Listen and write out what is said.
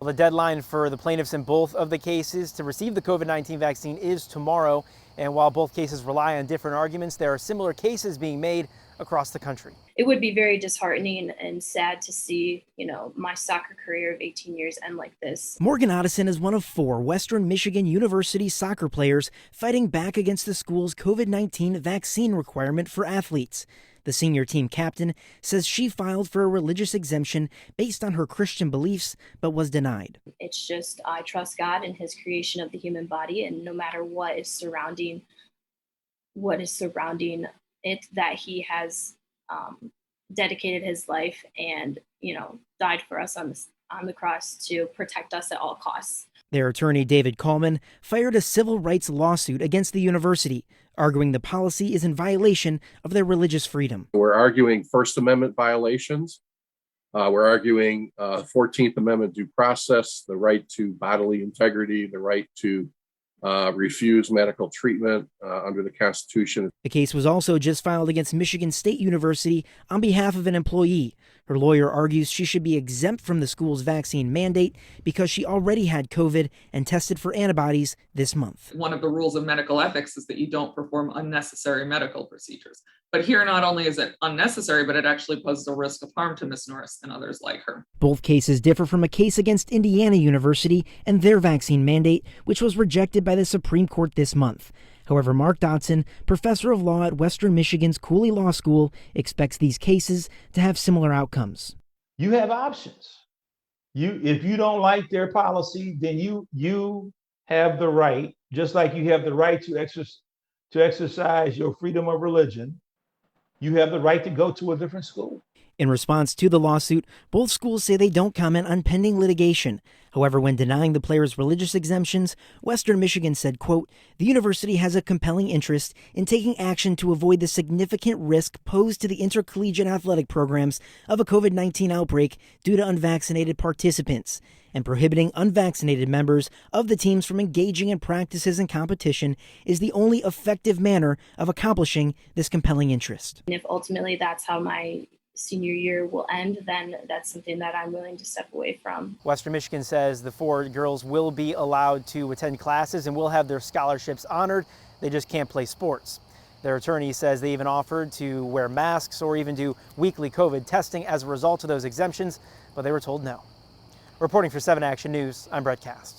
Well, the deadline for the plaintiffs in both of the cases to receive the COVID-19 vaccine is tomorrow. And while both cases rely on different arguments, there are similar cases being made across the country. It would be very disheartening and sad to see, my soccer career of 18 years end like this. Morgan Otteson is one of 4 Western Michigan University soccer players fighting back against the school's COVID-19 vaccine requirement for athletes. The senior team captain says she filed for a religious exemption based on her Christian beliefs, but was denied. It's just, I trust God in his creation of the human body, and no matter what is surrounding it, that he has dedicated his life and, died for us on the cross to protect us at all costs. Their attorney, David Coleman, fired a civil rights lawsuit against the university, arguing the policy is in violation of their religious freedom. We're arguing First Amendment violations. We're arguing 14th Amendment due process, the right to bodily integrity, the right to refuse medical treatment under the Constitution. The case was also just filed against Michigan State University on behalf of an employee. Her lawyer argues she should be exempt from the school's vaccine mandate because she already had COVID and tested for antibodies this month. One of the rules of medical ethics is that you don't perform unnecessary medical procedures. But here, not only is it unnecessary, but it actually poses a risk of harm to Ms. Norris and others like her. Both cases differ from a case against Indiana University and their vaccine mandate, which was rejected by the Supreme Court this month. However, Mark Dodson, professor of law at Western Michigan's Cooley Law School, expects these cases to have similar outcomes. You have options. If you don't like their policy, then you have the right, just like you have the right to exercise your freedom of religion, you have the right to go to a different school. In response to the lawsuit, both schools say they don't comment on pending litigation. However, when denying the players' religious exemptions, Western Michigan said, quote, "The university has a compelling interest in taking action to avoid the significant risk posed to the intercollegiate athletic programs of a COVID-19 outbreak due to unvaccinated participants, and prohibiting unvaccinated members of the teams from engaging in practices and competition is the only effective manner of accomplishing this compelling interest." And if ultimately that's how my senior year will end, then that's something that I'm willing to step away from. Western Michigan says the 4 girls will be allowed to attend classes and will have their scholarships honored. They just can't play sports. Their attorney says they even offered to wear masks or even do weekly COVID testing as a result of those exemptions, but they were told no. Reporting for 7 Action News, I'm Brett Cast.